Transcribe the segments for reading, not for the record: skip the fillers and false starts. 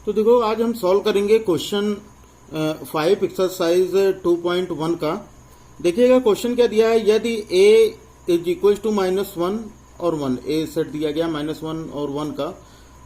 तो देखो आज हम सॉल्व करेंगे क्वेश्चन 5 एक्सरसाइज 2.1 का। देखिएगा क्वेश्चन क्या दिया है, यदि a इज इक्वल टू -1 और 1, a सेट दिया गया -1 और 1 का,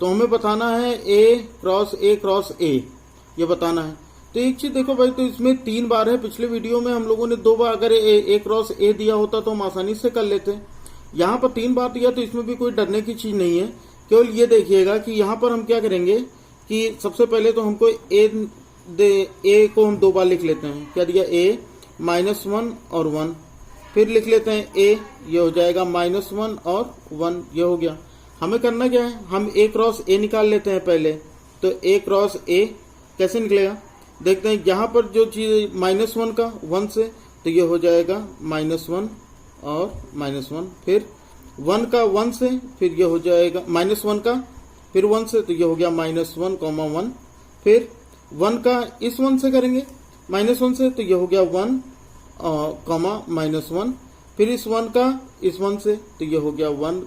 तो हमें बताना है a क्रॉस a ये बताना है। तो एक चीज देखो भाई, तो इसमें 3 बार है, पिछले वीडियो में हम लोगों ने 2 बार अगर a क्रॉस a दिया होता तो हम आसानी से कर लेते। यहाँ पर 3 बार दिया तो इसमें भी कोई डरने की चीज नहीं है। केवल ये देखिएगा कि यहाँ पर हम क्या करेंगे कि सबसे पहले तो हमको a को हम 2 बार लिख लेते हैं। क्या दिया, a -1 और 1, फिर लिख लेते हैं a, ये हो जाएगा -1 और 1, ये हो गया। हमें करना क्या है, हम a क्रॉस a निकाल लेते हैं पहले। तो a क्रॉस a कैसे निकलेगा, देखते हैं। यहाँ पर जो चीज -1 का 1 से, तो ये हो जाएगा -1 और -1, फिर 1 का 1 से, फिर ये हो जाएगा -1 का फिर 1 से, तो ये हो गया -1, 1, फिर 1 का इस 1 से करेंगे -1 से, तो ये हो गया 1, -1, फिर इस 1 का इस 1 से, तो ये हो गया 1,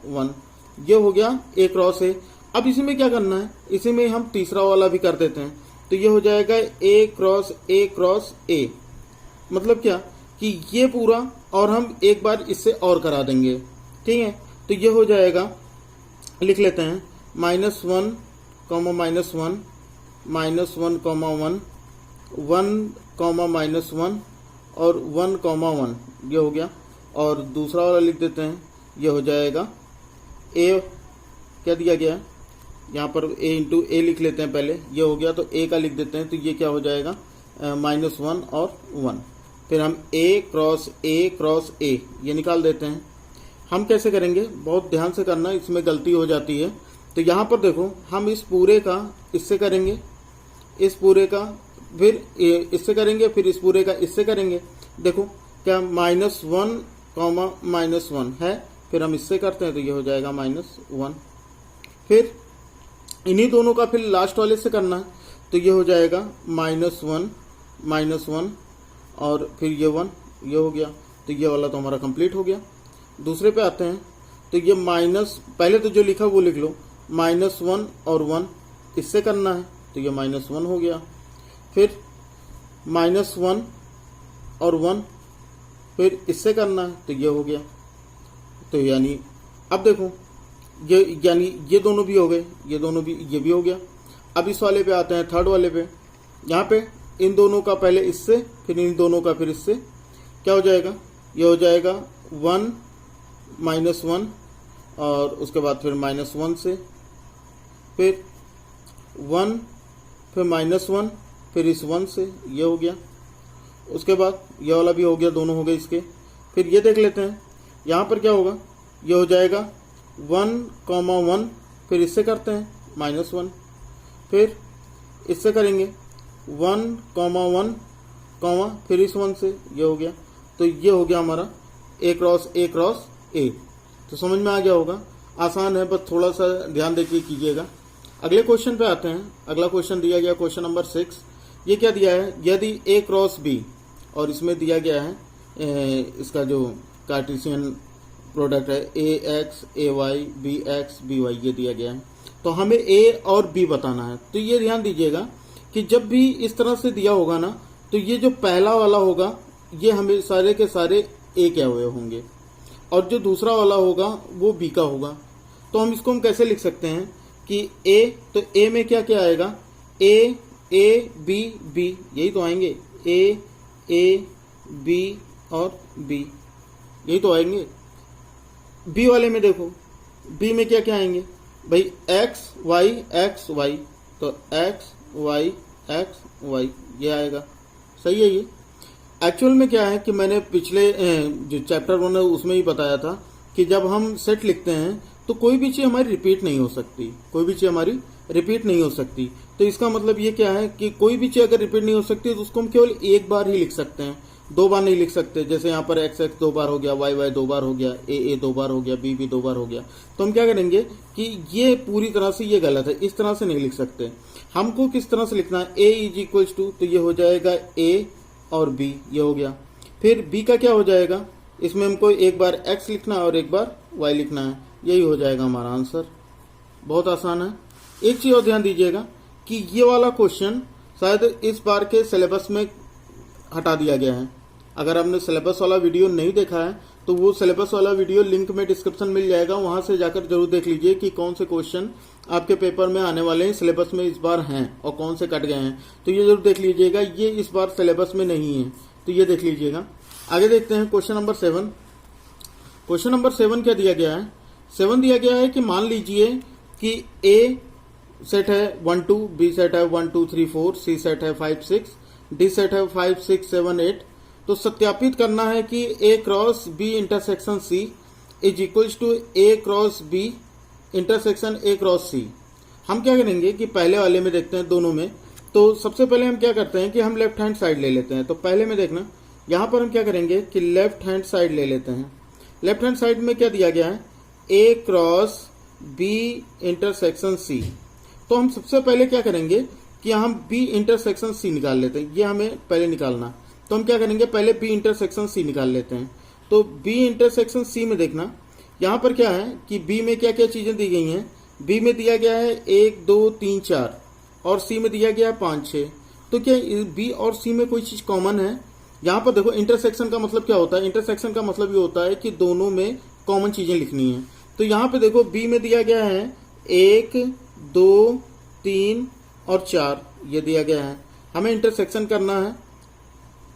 1, ये हो गया a क्रॉस a। अब इसी में क्या करना है, इसी में हम तीसरा वाला भी कर देते हैं। तो ये हो जाएगा a क्रॉस a, मतलब क्या कि ये पूरा, और हम एक बार इससे और करा देंगे, ठीक है। तो ये हो जाएगा, लिख लेते हैं -1, -1, -1, -1, 1, और 1, 1, ये हो गया। और दूसरा वाला लिख देते हैं, ये हो जाएगा a, क्या दिया गया है यहाँ पर a इंटू a लिख लेते हैं पहले, ये हो गया। तो a का लिख देते हैं, तो ये क्या हो जाएगा -1 और 1, फिर हम a क्रॉस a ये निकाल देते हैं। हम कैसे करेंगे, बहुत ध्यान से करना, इसमें गलती हो जाती है। तो यहाँ पर देखो, हम इस पूरे का इससे करेंगे, इस पूरे का फिर इससे करेंगे, फिर इस पूरे का इससे करेंगे। देखो क्या -1, -1 है, फिर हम इससे करते हैं, तो ये हो जाएगा -1, फिर इन्हीं दोनों का फिर लास्ट वाले से करना है, तो ये हो जाएगा -1, और फिर ये 1, ये हो गया। तो ये वाला तो हमारा कंप्लीट हो गया। दूसरे पे आते हैं, तो ये पहले तो जो लिखा वो लिख लो, -1 और 1 इससे करना है, तो ये -1 हो गया। फिर -1 और 1 फिर इससे करना है, तो ये हो गया। तो यानी अब देखो, ये दोनों भी हो गए, ये दोनों भी, ये भी हो गया। अब इस वाले पे आते हैं, थर्ड वाले पे। यहाँ पे इन दोनों का पहले इससे, फिर इन दोनों का फिर इससे, क्या हो जाएगा, ये हो जाएगा 1, -1, और उसके बाद फिर -1 से, फिर 1, फिर -1, फिर इस 1 से, ये हो गया। उसके बाद ये वाला भी हो गया, दोनों हो गए इसके। फिर ये देख लेते हैं, यहाँ पर क्या होगा, ये हो जाएगा 1, 1, फिर इससे करते हैं -1, फिर इससे करेंगे 1, 1, फिर इस 1 से, ये हो गया। तो ये हो गया हमारा a क्रॉस a। तो समझ में आ गया होगा, आसान है, बस थोड़ा सा ध्यान देके कीजिएगा। अगले क्वेश्चन पे आते हैं। अगला क्वेश्चन दिया गया, क्वेश्चन नंबर 6। ये क्या दिया है, यदि a क्रॉस b, और इसमें दिया गया है इसका जो कार्टेशियन प्रोडक्ट है ax, ay, bx, by, ये दिया गया है। तो हमें a और b बताना है। तो ये ध्यान दीजिएगा कि जब भी इस तरह से दिया होगा ना, तो ये जो पहला वाला होगा, ये हमें सारे के सारे a के हुए होंगे, और जो दूसरा वाला होगा वो b का होगा। तो हम इसको कैसे लिख सकते हैं कि a, तो a में क्या क्या आएगा, a b b, यही तो आएंगे, a b और b, यही तो आएंगे। b वाले में देखो, b में क्या क्या आएंगे भाई, x y, तो x y, ये आएगा। सही है। ये एक्चुअल में क्या है कि मैंने पिछले जो चैप्टर 1 है उसमें ही बताया था कि जब हम सेट लिखते हैं तो कोई भी चीज हमारी रिपीट नहीं हो सकती, तो इसका मतलब ये क्या है कि कोई भी चीज अगर रिपीट नहीं हो सकती तो उसको हम केवल एक बार ही लिख सकते हैं, 2 बार नहीं लिख सकते। जैसे यहाँ पर x 2 बार हो गया, y 2 बार हो गया, a 2 बार हो गया, b 2 बार हो गया। तो हम क्या करेंगे कि ये पूरी तरह से ये गलत है, इस तरह से नहीं लिख सकते। हमको किस तरह से लिखना है, a इज इक्वल टू, तो ये हो जाएगा a और b, ये हो गया। फिर b का क्या हो जाएगा, इसमें हमको एक बार x लिखना है और एक बार y लिखना है, यही हो जाएगा हमारा आंसर। बहुत आसान है। एक चीज और ध्यान दीजिएगा कि ये वाला क्वेश्चन शायद इस बार के सिलेबस में हटा दिया गया है। अगर आपने सिलेबस वाला वीडियो नहीं देखा है तो वो सिलेबस वाला वीडियो लिंक में डिस्क्रिप्शन मिल जाएगा, वहां से जाकर जरूर देख लीजिए कि कौन से क्वेश्चन आपके पेपर में आने वाले हैं, सिलेबस में इस बार हैं और कौन से कट गए हैं। तो ये जरूर देख लीजिएगा, ये इस बार सिलेबस में नहीं है, तो ये देख लीजिएगा। आगे देखते हैं क्वेश्चन नंबर 7। क्वेश्चन नंबर 7 क्या दिया गया है? 7 दिया गया है कि मान लीजिए कि ए सेट है 1 2, बी सेट है 1 2 3 4, सी सेट है 5 6, डी सेट है 5 6 7 8। तो सत्यापित करना है कि A cross B intersection C is equals to A cross B intersection A cross C. हम क्या करेंगे कि पहले वाले में देखते हैं, दोनों में। तो सबसे पहले हम क्या करते हैं कि हम लेफ्ट हैंड साइड ले लेते हैं। तो पहले में देखना, यहां पर हम क्या करेंगे कि लेफ्ट हैंड साइड ले लेते हैं। लेफ्ट हैंड साइड में क्या दिया गया है? ए क्रॉस बी इंटरसेक्शन सी। तो हम सबसे पहले क्या करेंगे कि हम बी इंटरसेक्शन सी निकाल लेते हैं, ये हमें पहले निकालना। तो हम क्या करेंगे, पहले बी इंटरसेक्शन सी निकाल लेते हैं। तो बी इंटरसेक्शन सी में देखना, यहां पर क्या है कि बी में क्या क्या चीजें दी गई हैं। बी में दिया गया है 1 2 3 4 और सी में दिया गया है 5 6। तो क्या बी और सी में कोई चीज कॉमन है? यहां पर देखो, इंटरसेक्शन का मतलब क्या होता है? इंटरसेक्शन का मतलब ये होता है कि दोनों में कॉमन चीजें लिखनी है। तो यहां पे देखो, बी में दिया गया है 1 2 3 और 4, ये दिया गया है। हमें इंटरसेक्शन करना है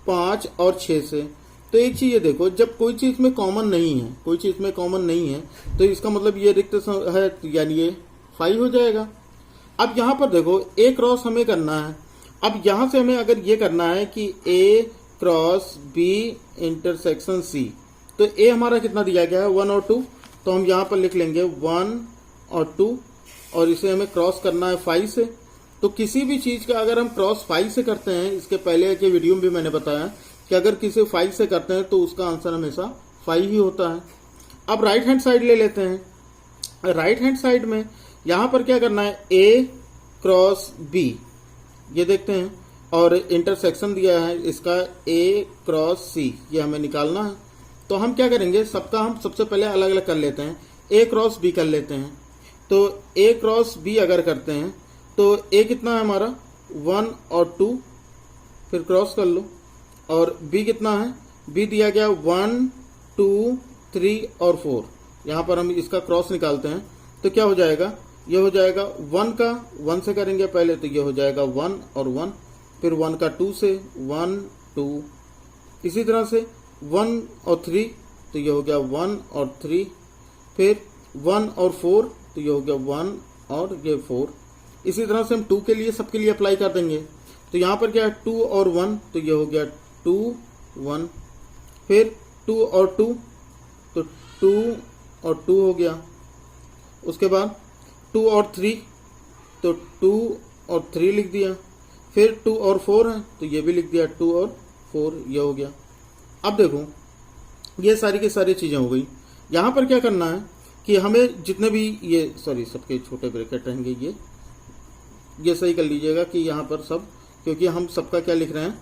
5 और 6 से। तो एक चीज ये देखो, जब कोई चीज में कॉमन नहीं है, कोई चीज में कॉमन नहीं है, तो इसका मतलब ये रिक्त है, यानी ये 5 हो जाएगा। अब यहां पर देखो, ए क्रॉस हमें करना है। अब यहां से हमें अगर ये करना है कि ए क्रॉस बी इंटरसेक्शन सी, तो ए हमारा कितना दिया गया है? 1 और 2। तो हम यहां पर लिख लेंगे 1 और 2, और इसे हमें क्रॉस करना है 5 से। तो किसी भी चीज का अगर हम क्रॉस 5 से करते हैं, इसके पहले के वीडियो में भी मैंने बताया कि अगर किसी 5 से करते हैं तो उसका आंसर हमेशा 5 ही होता है। अब राइट हैंड साइड ले लेते हैं। राइट हैंड साइड में यहां पर क्या करना है? ए क्रॉस बी, ये देखते हैं, और इंटरसेक्शन दिया है इसका ए क्रॉस सी, ये हमें निकालना है। तो हम क्या करेंगे, सबका हम सबसे पहले अलग अलग कर लेते हैं। ए क्रॉस बी कर लेते हैं। तो ए क्रॉस बी अगर करते हैं तो ए कितना है हमारा? 1 और 2, फिर क्रॉस कर लो। और बी कितना है? बी दिया गया 1 2 3 और 4। यहां पर हम इसका क्रॉस निकालते हैं तो क्या हो जाएगा? ये हो जाएगा 1 का 1 से करेंगे पहले, तो ये हो जाएगा 1 और 1, फिर 1 का 2 से 1 2, इसी तरह से 1 और 3, तो ये हो गया 1 और 3, फिर 1 और 4, तो ये हो गया 1 और ये 4। इसी तरह से हम 2 के लिए सबके लिए अप्लाई कर देंगे। तो यहां पर क्या है? 2 और 1, तो ये हो गया 2 1, फिर 2 और 2, तो 2 और 2 हो गया। उसके बाद 2 और 3, तो 2 और 3 लिख दिया। फिर 2 और 4 है, तो ये भी लिख दिया 2 और 4, ये हो गया। अब देखो, ये सारी की सारी चीजें हो गई। यहां पर क्या करना है कि हमें जितने भी ये सबके छोटे ब्रैकेट रहेंगे, ये सही कर लीजिएगा कि यहां पर सब, क्योंकि हम सबका क्या लिख रहे हैं?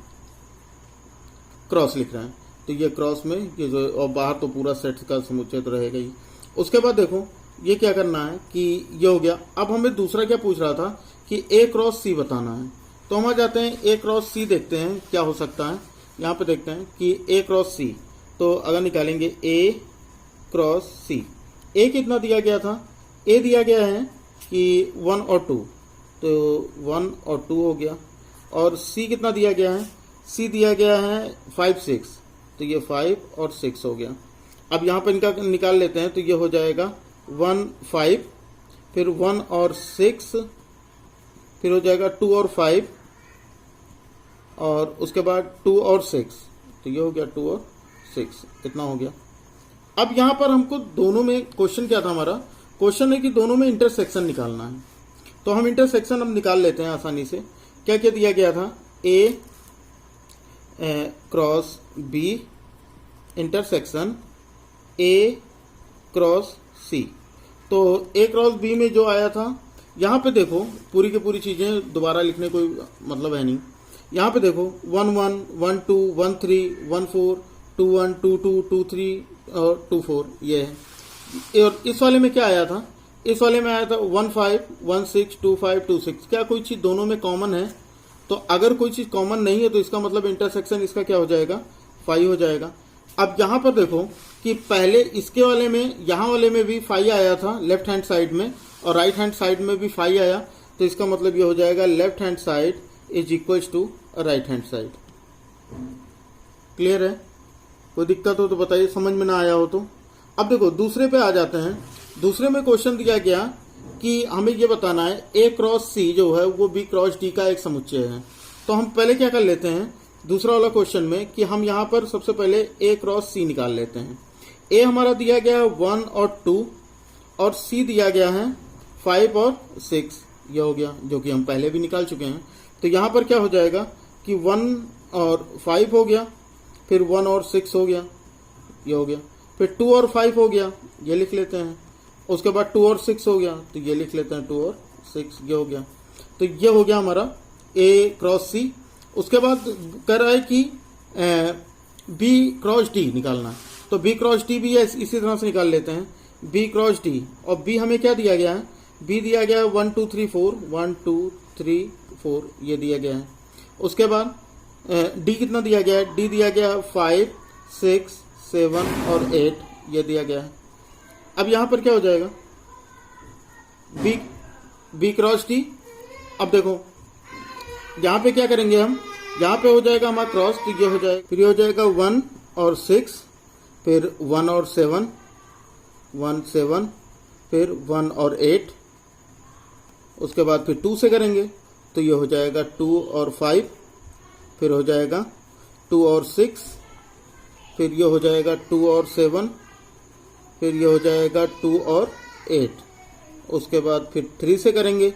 क्रॉस लिख रहे हैं। तो ये क्रॉस में ये जो, और बाहर तो पूरा सेट का समुच्चय तो रहेगा ही। उसके बाद देखो, ये क्या करना है कि ये हो गया। अब हमें दूसरा क्या पूछ रहा था कि ए क्रॉस सी बताना है। तो हम आ जाते हैं ए क्रॉस सी, देखते हैं क्या हो सकता है। यहाँ पे देखते हैं कि ए क्रॉस सी, तो अगर निकालेंगे ए क्रॉस सी, ए कितना दिया गया था? ए दिया गया है कि 1 और 2, तो 1 और 2 हो गया। और सी कितना दिया गया है? सी दिया गया है 5 6, तो ये 5 और 6 हो गया। अब यहाँ पर इनका निकाल लेते हैं, तो ये हो जाएगा 1 5, फिर 1 और 6, फिर हो जाएगा 2 और 5, और उसके बाद 2 और 6, तो ये हो गया 2 और 6, इतना हो गया। अब यहां पर हमको दोनों में क्वेश्चन क्या था हमारा? क्वेश्चन है कि दोनों में इंटरसेक्शन निकालना है। तो हम इंटरसेक्शन अब निकाल लेते हैं आसानी से। क्या क्या दिया गया था? A cross B intersection A cross C. तो ए क्रॉस बी में जो आया था, यहां पे देखो पूरी की पूरी चीजें दोबारा लिखने कोई मतलब है नहीं। यहां पे देखो 1 1 1 2 1 3 1 4 2 1 2 2 2 3 और 2 4, ये है। और इस वाले में क्या आया था? इस वाले में आया था 15 16 25 26। क्या कोई चीज दोनों में कॉमन है? तो अगर कोई चीज कॉमन नहीं है तो इसका मतलब इंटरसेक्शन इसका क्या हो जाएगा? 5 हो जाएगा। अब यहां पर देखो कि पहले इसके वाले में, यहां वाले में भी 5 आया था लेफ्ट हैंड साइड में, और राइट हैंड साइड में भी 5 आया, तो इसका मतलब ये हो जाएगा left hand side is equals to right hand side. Clear है? कोई दिक्कत हो तो बताइए, समझ में ना आया हो तो। अब देखो दूसरे पे आ जाते हैं। दूसरे में क्वेश्चन दिया गया कि हमें ये बताना है ए क्रॉस सी जो है वो बी क्रॉस डी का एक समुच्चय है। तो हम पहले क्या कर लेते हैं दूसरा वाला क्वेश्चन में कि हम यहां पर सबसे पहले ए क्रॉस सी निकाल लेते हैं। ए हमारा दिया गया है 1 और 2, और सी दिया गया है 5 और 6। ये हो गया, जो कि हम पहले भी निकाल चुके हैं। तो यहां पर क्या हो जाएगा कि 1 और 5 हो गया, फिर 1 और 6 हो गया, ये हो गया, फिर 2 और 5 हो गया, ये लिख लेते हैं। उसके बाद 2 और 6 हो गया, तो ये लिख लेते हैं 2 और 6, ये हो गया। तो ये हो गया हमारा ए क्रॉस सी। उसके बाद कह रहा है कि बी क्रॉस डी निकालना है, तो बी क्रॉस डी भी इसी तरह से निकाल लेते हैं। बी क्रॉस डी, और बी हमें क्या दिया गया है? बी दिया गया है 1 2 3 4, 1 2 3 4, ये दिया गया है। उसके बाद डी कितना दिया गया है? डी दिया गया है 5 6 7 और 8, ये दिया गया है। अब यहां पर क्या हो जाएगा? B cross D. अब देखो यहां पे क्या करेंगे हम, यहां पे हो जाएगा हमारा क्रॉस, तो ये हो जाएगा, फिर ये हो जाएगा 1 और 6, फिर 1 और 7, 1 7, फिर 1 और 8। उसके बाद फिर 2 से करेंगे, तो ये हो जाएगा 2 और 5, फिर हो जाएगा 2 और 6, फिर ये हो जाएगा 2 और 7, फिर ये हो जाएगा 2 और 8। उसके बाद फिर 3 से करेंगे,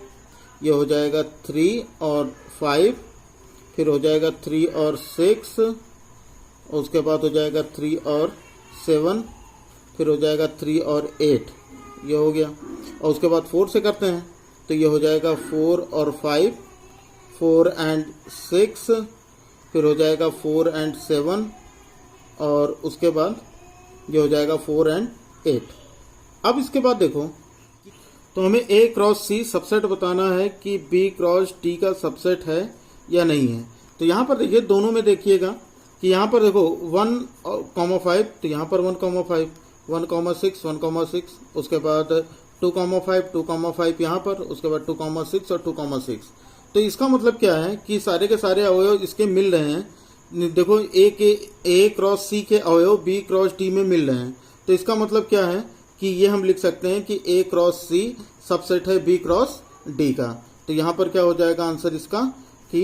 ये हो जाएगा 3 और 5, फिर हो जाएगा 3 और 6, उसके बाद हो जाएगा 3 और 7, फिर हो जाएगा 3 और 8, ये हो गया। और उसके बाद 4 से करते हैं, तो ये हो जाएगा 4 और 5, 4 एंड 6, फिर हो जाएगा 4 एंड 7, और उसके बाद ये हो जाएगा 4 एंड 8। अब इसके बाद देखो, तो हमें ए क्रॉस सी सबसेट बताना है कि बी क्रॉस डी का सबसेट है या नहीं है। तो यहां पर देखिए, दोनों में देखिएगा कि यहां पर देखो 1,5, तो यहां पर 1,5, 1,6, 1,6, उसके बाद 2,5, 2,5 यहां पर, उसके बाद 2,6 और 2,6। तो इसका मतलब क्या है कि सारे के सारे अवयव इसके मिल रहे हैं। देखो ए क्रॉस सी के अवयव बी क्रॉस डी में मिल रहे हैं। तो इसका मतलब क्या है कि ये हम लिख सकते हैं कि ए क्रॉस सी सबसेट है बी क्रॉस डी का। तो यहां पर क्या हो जाएगा आंसर इसका कि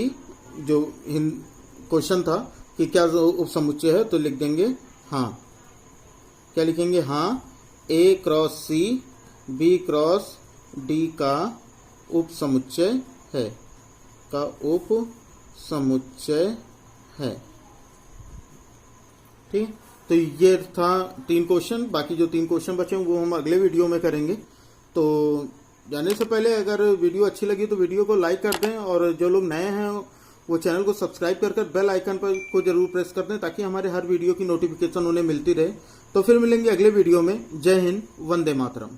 जो क्वेश्चन था कि क्या उपसमुच्चय है, तो लिख देंगे हाँ। क्या लिखेंगे? हाँ, A cross C B cross D का उपसमुच्चय है, का उपसमुच्चय है। ठीक, तो ये था 3 क्वेश्चन। बाकी जो 3 क्वेश्चन बचे हैं वो हम अगले वीडियो में करेंगे। तो जाने से पहले अगर वीडियो अच्छी लगी तो वीडियो को लाइक कर दें, और जो लोग नए हैं वो चैनल को सब्सक्राइब कर बेल आइकन पर को जरूर प्रेस कर दें, ताकि हमारे हर वीडियो की नोटिफिकेशन उन्हें मिलती रहे। तो फिर मिलेंगे अगले वीडियो में। जय हिंद, वंदे मातरम।